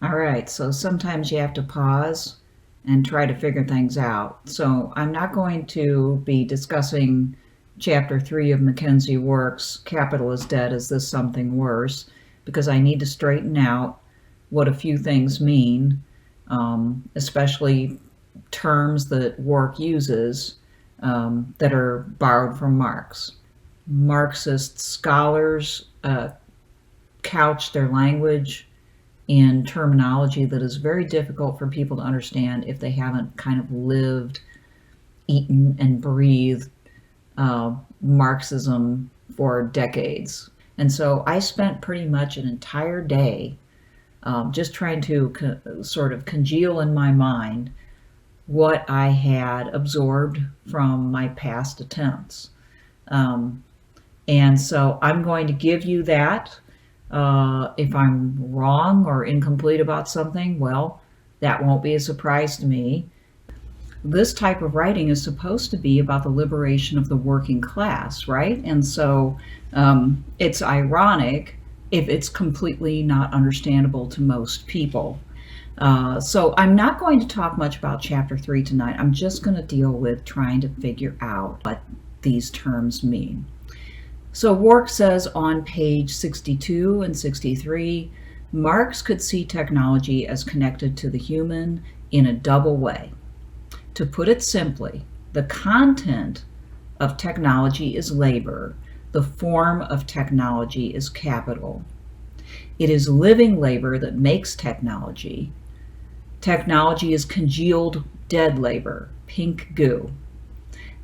All right, so sometimes you have to pause and try to figure things out. So I'm not going to be discussing chapter 3 of McKenzie Wark's Capital is Dead, Is This Something Worse? Because I need to straighten out what a few things mean, especially terms that Wark uses that are borrowed from Marx. Marxist scholars couch their language in terminology that is very difficult for people to understand if they haven't kind of lived, eaten, and breathed Marxism for decades. And so I spent pretty much an entire day just trying to sort of congeal in my mind what I had absorbed from my past attempts. And so I'm going to give you that. If I'm wrong or incomplete about something, well, that won't be a surprise to me. This type of writing is supposed to be about the liberation of the working class, right? And so it's ironic if it's completely not understandable to most people. So I'm not going to talk much about chapter 3 tonight. I'm just going to deal with trying to figure out what these terms mean. So Wark says on page 62 and 63, Marx could see technology as connected to the human in a double way. To put it simply, the content of technology is labor. The form of technology is capital. It is living labor that makes technology. Technology is congealed dead labor, pink goo,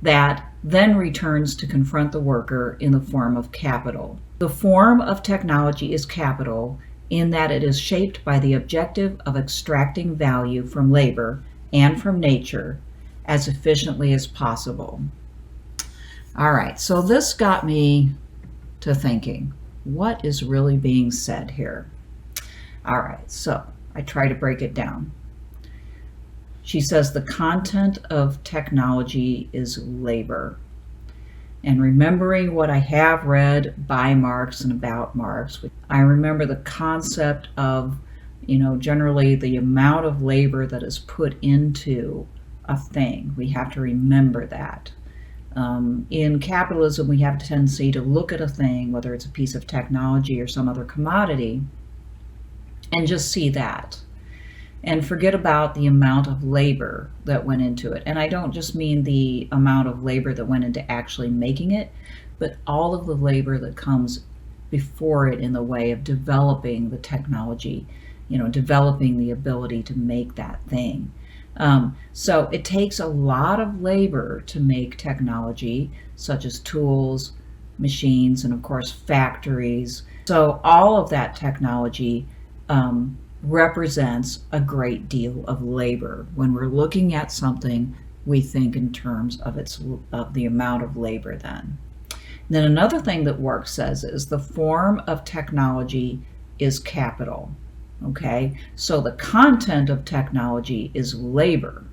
that then returns to confront the worker in the form of capital. The form of technology is capital in that it is shaped by the objective of extracting value from labor and from nature as efficiently as possible. All right, so this got me to thinking, what is really being said here? All right, so I try to break it down. She says the content of technology is labor. And remembering what I have read by Marx and about Marx, I remember the concept of, generally the amount of labor that is put into a thing. We have to remember that. In capitalism, we have a tendency to look at a thing, whether it's a piece of technology or some other commodity, and just see that and forget about the amount of labor that went into it. And I don't just mean the amount of labor that went into actually making it, but all of the labor that comes before it in the way of developing the technology, developing the ability to make that thing. So it takes a lot of labor to make technology, such as tools, machines, and of course factories. So all of that technology represents a great deal of labor. When we're looking at something, we think in terms of the amount of labor then. Then another thing that Wark says is the form of technology is capital. Okay, so the content of technology is labor,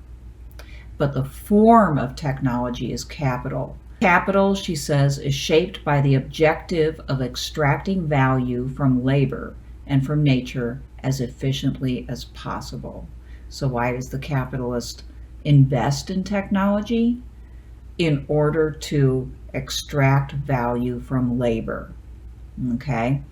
but the form of technology is capital. Capital, she says, is shaped by the objective of extracting value from labor and from nature as efficiently as possible. So why does the capitalist invest in technology? In order to extract value from labor. Okay?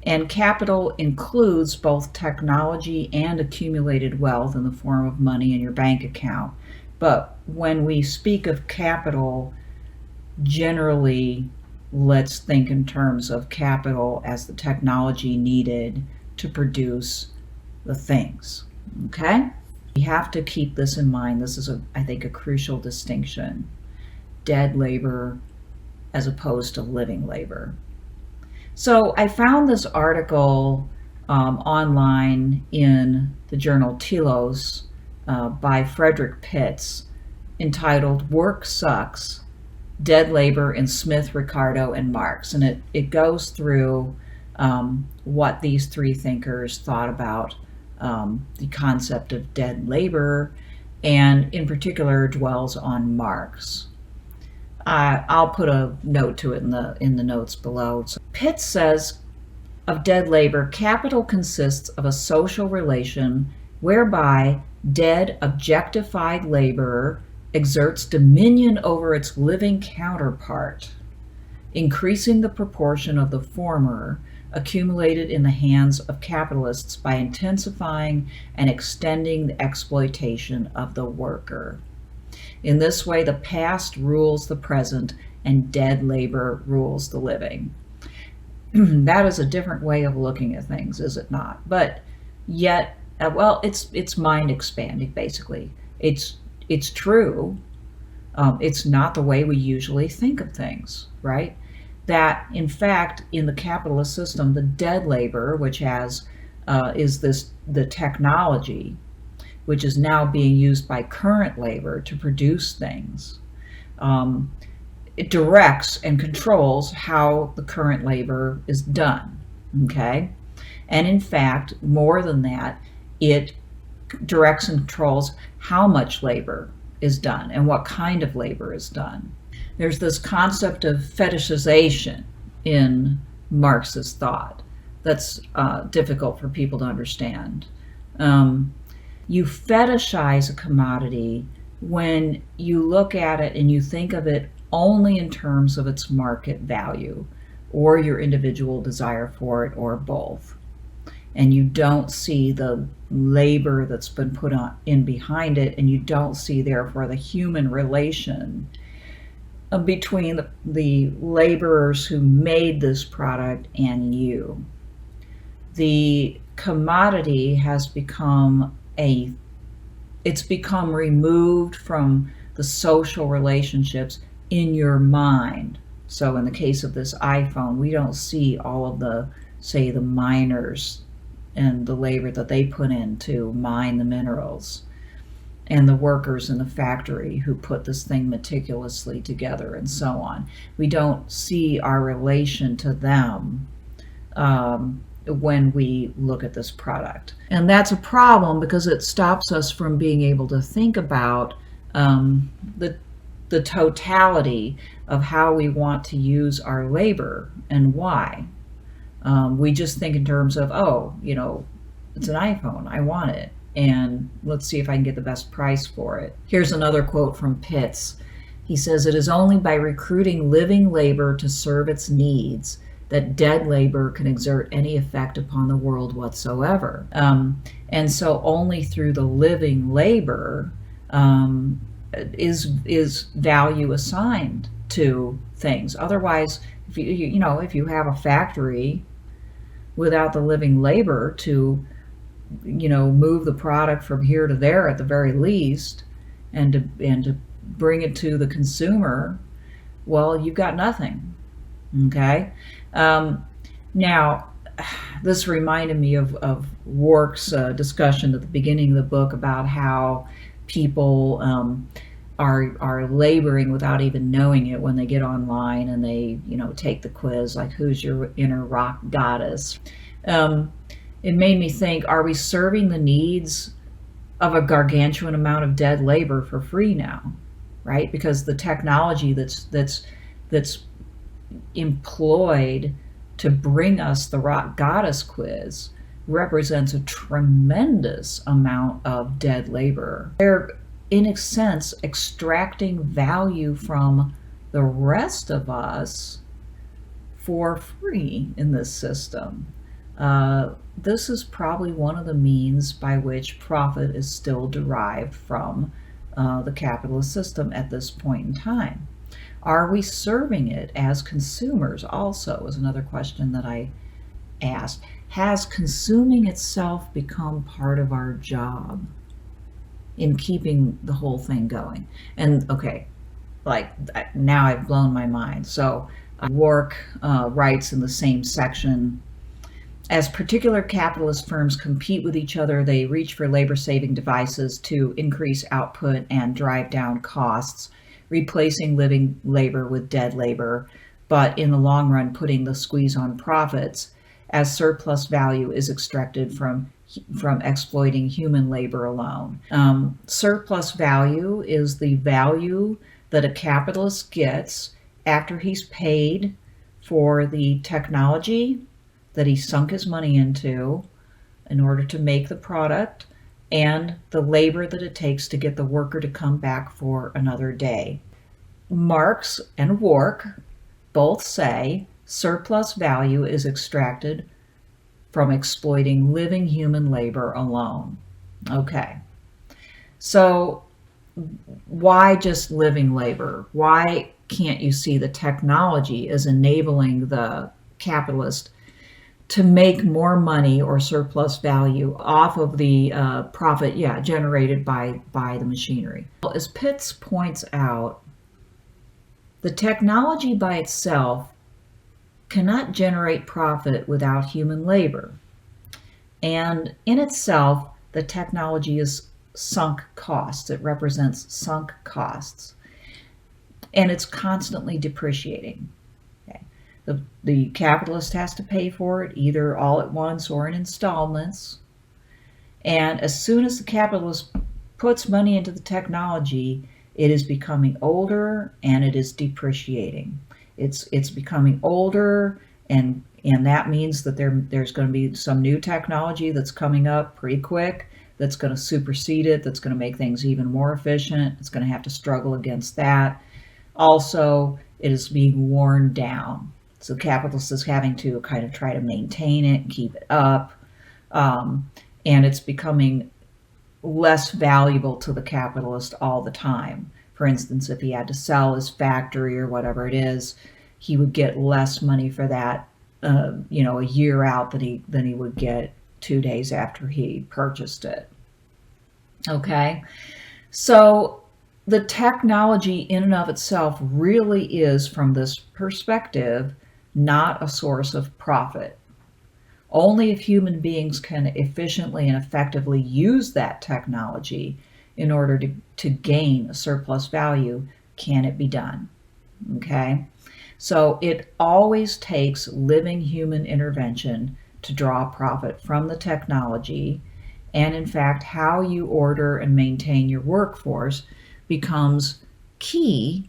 And capital includes both technology and accumulated wealth in the form of money in your bank account. But when we speak of capital, generally, let's think in terms of capital as the technology needed to produce the things. Okay? We have to keep this in mind. This is, I think, a crucial distinction. Dead labor as opposed to living labor. So I found this article online in the journal Telos by Frederick Pitts entitled Work Sucks, Dead Labor in Smith, Ricardo, and Marx. And it goes through what these three thinkers thought about the concept of dead labor, and in particular dwells on Marx. I'll put a note to it in the notes below. So Pitt says of dead labor, capital consists of a social relation whereby dead objectified labor exerts dominion over its living counterpart, increasing the proportion of the former accumulated in the hands of capitalists by intensifying and extending the exploitation of the worker. In this way, the past rules the present and dead labor rules the living. That is a different way of looking at things, is it not? But yet, well, it's mind expanding, basically. It's true. It's not the way we usually think of things, right? That, in fact, in the capitalist system, the dead labor, which is the technology, which is now being used by current labor to produce things, it directs and controls how the current labor is done, okay? And in fact, more than that, it directs and controls how much labor is done and what kind of labor is done. There's this concept of fetishization in Marxist thought that's difficult for people to understand. You fetishize a commodity when you look at it and you think of it only in terms of its market value or your individual desire for it, or both. And you don't see the labor that's been put in behind it, and you don't see, therefore, the human relation between the laborers who made this product and you. The commodity has become it's become removed from the social relationships in your mind. So in the case of this iPhone, we don't see all of the, say, the miners and the labor that they put in to mine the minerals, and the workers in the factory who put this thing meticulously together, and so on. We don't see our relation to them when we look at this product. And that's a problem because it stops us from being able to think about the totality of how we want to use our labor and why. We just think in terms of, oh, you know, it's an iPhone, I want it, and let's see if I can get the best price for it. Here's another quote from Pitts. He says, "It is only by recruiting living labor to serve its needs that dead labor can exert any effect upon the world whatsoever." And so only through the living labor is value assigned to things. Otherwise, if you have a factory without the living labor to move the product from here to there at the very least, and to bring it to the consumer, well, you've got nothing. Okay. Now, this reminded me of Wark's discussion at the beginning of the book about how people are laboring without even knowing it when they get online and they take the quiz, like, who's your inner rock goddess. It made me think, are we serving the needs of a gargantuan amount of dead labor for free now, right? Because the technology that's employed to bring us the rock goddess quiz represents a tremendous amount of dead labor. They're, in a sense, extracting value from the rest of us for free in this system. This is probably one of the means by which profit is still derived from the capitalist system at this point in time. Are we serving it as consumers also, is another question that I asked. Has consuming itself become part of our job in keeping the whole thing going? And okay, like, now I've blown my mind. So Wark writes in the same section, "As particular capitalist firms compete with each other, they reach for labor-saving devices to increase output and drive down costs, replacing living labor with dead labor, but in the long run putting the squeeze on profits as surplus value is extracted from exploiting human labor alone." Surplus value is the value that a capitalist gets after he's paid for the technology that he sunk his money into in order to make the product, and the labor that it takes to get the worker to come back for another day. Marx and Wark both say surplus value is extracted from exploiting living human labor alone. Okay, so why just living labor? Why can't you see the technology as enabling the capitalist to make more money or surplus value off of the profit, generated by the machinery? Well, as Pitts points out, the technology by itself cannot generate profit without human labor. And in itself, the technology is sunk costs. It represents sunk costs. And it's constantly depreciating. Okay. The capitalist has to pay for it either all at once or in installments. And as soon as the capitalist puts money into the technology, it is becoming older and it is depreciating. It's becoming older, and that means that there's going to be some new technology that's coming up pretty quick that's going to supersede it, that's going to make things even more efficient. It's going to have to struggle against that. Also, it is being worn down. So the capitalist is having to kind of try to maintain it and keep it up. And it's becoming less valuable to the capitalist all the time. For instance, if he had to sell his factory or whatever it is, he would get less money for that, a year out than he would get 2 days after he purchased it. Okay, so the technology in and of itself really is, from this perspective, not a source of profit. Only if human beings can efficiently and effectively use that technology in order to gain a surplus value can it be done. Okay, so it always takes living human intervention to draw profit from the technology, and in fact, how you order and maintain your workforce becomes key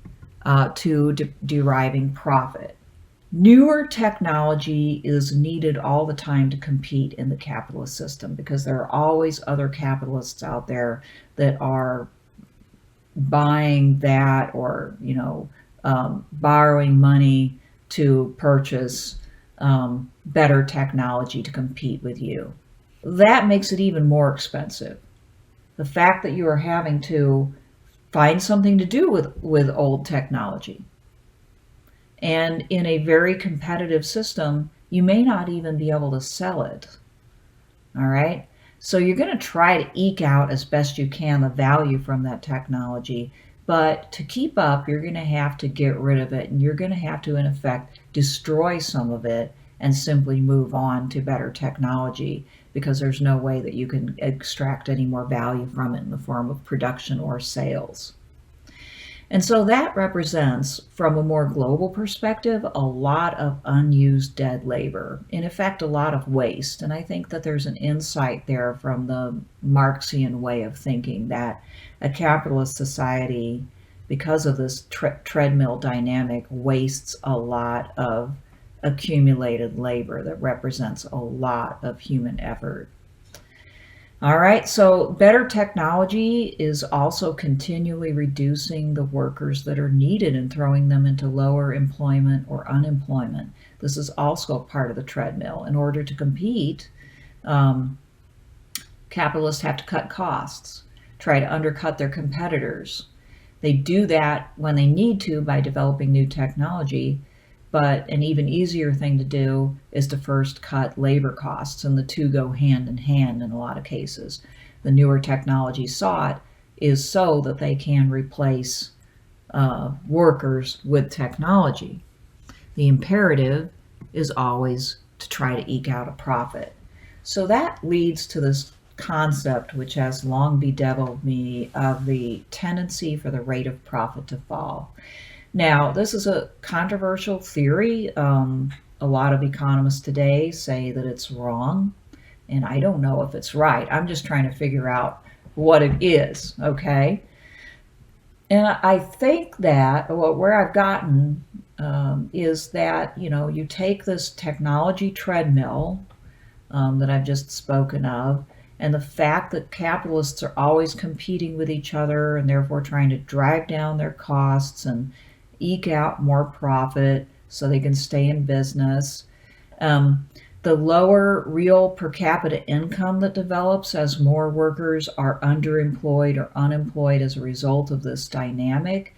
to deriving profit. Newer technology is needed all the time to compete in the capitalist system, because there are always other capitalists out there that are buying that, or borrowing money to purchase better technology to compete with you. That makes it even more expensive. The fact that you are having to find something to do with old technology. And in a very competitive system, you may not even be able to sell it. All right? So you're going to try to eke out as best you can the value from that technology. But to keep up, you're going to have to get rid of it. And you're going to have to, in effect, destroy some of it and simply move on to better technology, because there's no way that you can extract any more value from it in the form of production or sales. And so that represents, from a more global perspective, a lot of unused dead labor, in effect, a lot of waste. And I think that there's an insight there from the Marxian way of thinking that a capitalist society, because of this treadmill dynamic, wastes a lot of accumulated labor that represents a lot of human effort. All right, so better technology is also continually reducing the workers that are needed and throwing them into lower employment or unemployment. This is also part of the treadmill. In order to compete, capitalists have to cut costs, try to undercut their competitors. They do that when they need to by developing new technology, but an even easier thing to do is to first cut labor costs, and the two go hand in hand in a lot of cases. The newer technology sought is so that they can replace workers with technology. The imperative is always to try to eke out a profit. So that leads to this concept, which has long bedeviled me, of the tendency for the rate of profit to fall. Now, this is a controversial theory. A lot of economists today say that it's wrong, and I don't know if it's right. I'm just trying to figure out what it is, okay? And I think that where I've gotten is that, you take this technology treadmill that I've just spoken of, and the fact that capitalists are always competing with each other and therefore trying to drive down their costs and eke out more profit so they can stay in business. The lower real per capita income that develops as more workers are underemployed or unemployed as a result of this dynamic,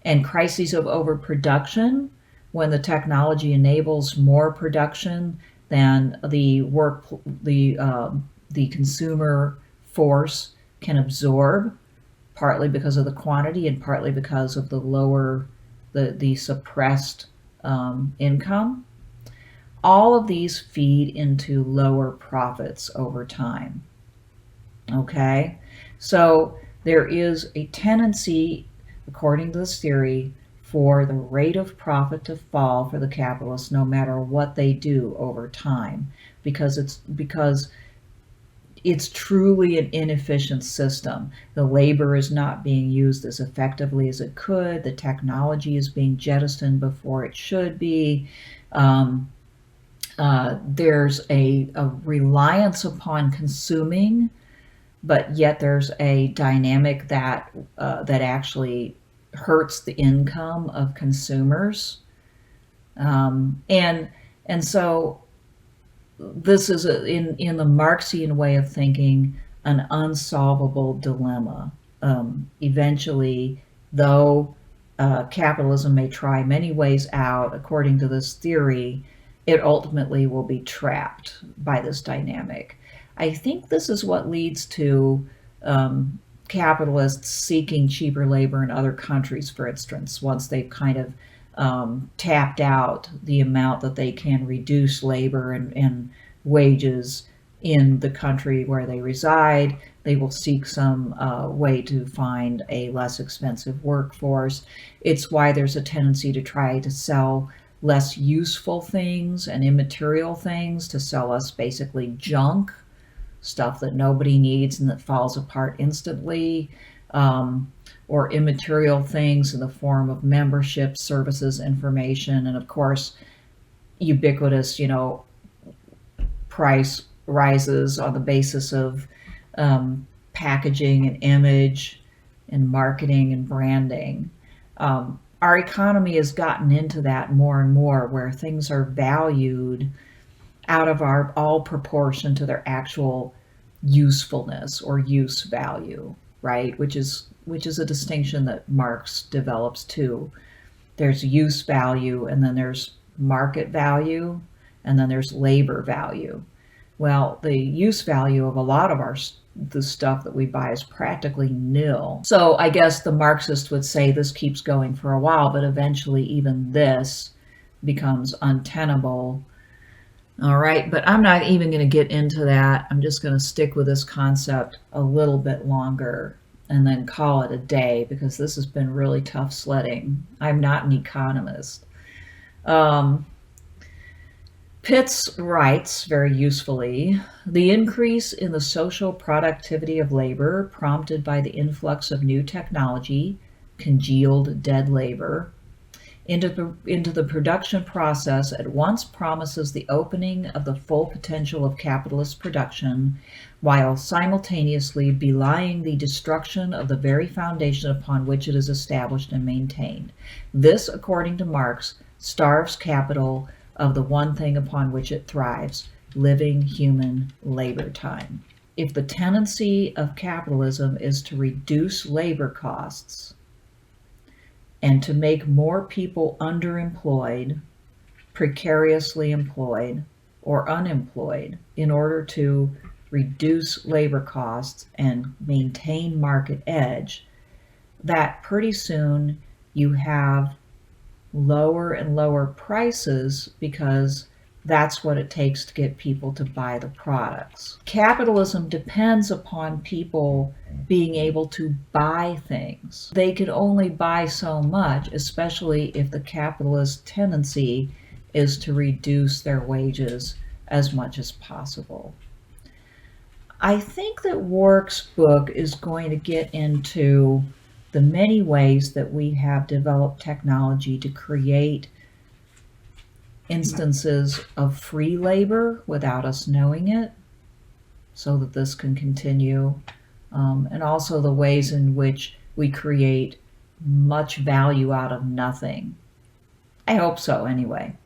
and crises of overproduction when the technology enables more production than the consumer force can absorb, partly because of the quantity and partly because of the suppressed income. All of these feed into lower profits over time. Okay, so there is a tendency, according to this theory, for the rate of profit to fall for the capitalists no matter what they do over time, because it's truly an inefficient system. The labor is not being used as effectively as it could. The technology is being jettisoned before it should be. There's a reliance upon consuming, but yet there's a dynamic that actually hurts the income of consumers, and so this is in the Marxian way of thinking, an unsolvable dilemma. Eventually, though capitalism may try many ways out, according to this theory, it ultimately will be trapped by this dynamic. I think this is what leads to capitalists seeking cheaper labor in other countries, for instance, once they've kind of tapped out the amount that they can reduce labor and wages in the country where they reside. They will seek some way to find a less expensive workforce. It's why there's a tendency to try to sell less useful things and immaterial things, to sell us basically junk, stuff that nobody needs and that falls apart instantly, or immaterial things in the form of membership, services, information, and of course, ubiquitous, price rises on the basis of packaging and image and marketing and branding. Our economy has gotten into that more and more, where things are valued out of all proportion to their actual usefulness or use value, right? Which is a distinction that Marx develops too. There's use value, and then there's market value, and then there's labor value. Well, the use value of a lot of the stuff that we buy is practically nil. So I guess the Marxist would say this keeps going for a while, but eventually even this becomes untenable. All right, but I'm not even going to get into that. I'm just going to stick with this concept a little bit longer and then call it a day, because this has been really tough sledding. I'm not an economist. Pitts writes very usefully, the increase in the social productivity of labor prompted by the influx of new technology, congealed dead labor, into the production process at once promises the opening of the full potential of capitalist production, while simultaneously belying the destruction of the very foundation upon which it is established and maintained. This, according to Marx, starves capital of the one thing upon which it thrives, living human labor time. If the tendency of capitalism is to reduce labor costs and to make more people underemployed, precariously employed, or unemployed in order to reduce labor costs and maintain market edge, that pretty soon you have lower and lower prices, because that's what it takes to get people to buy the products. Capitalism depends upon people being able to buy things. They can only buy so much, especially if the capitalist tendency is to reduce their wages as much as possible. I think that Wark's book is going to get into the many ways that we have developed technology to create instances of free labor without us knowing it, so that this can continue, and also the ways in which we create much value out of nothing. I hope so, anyway.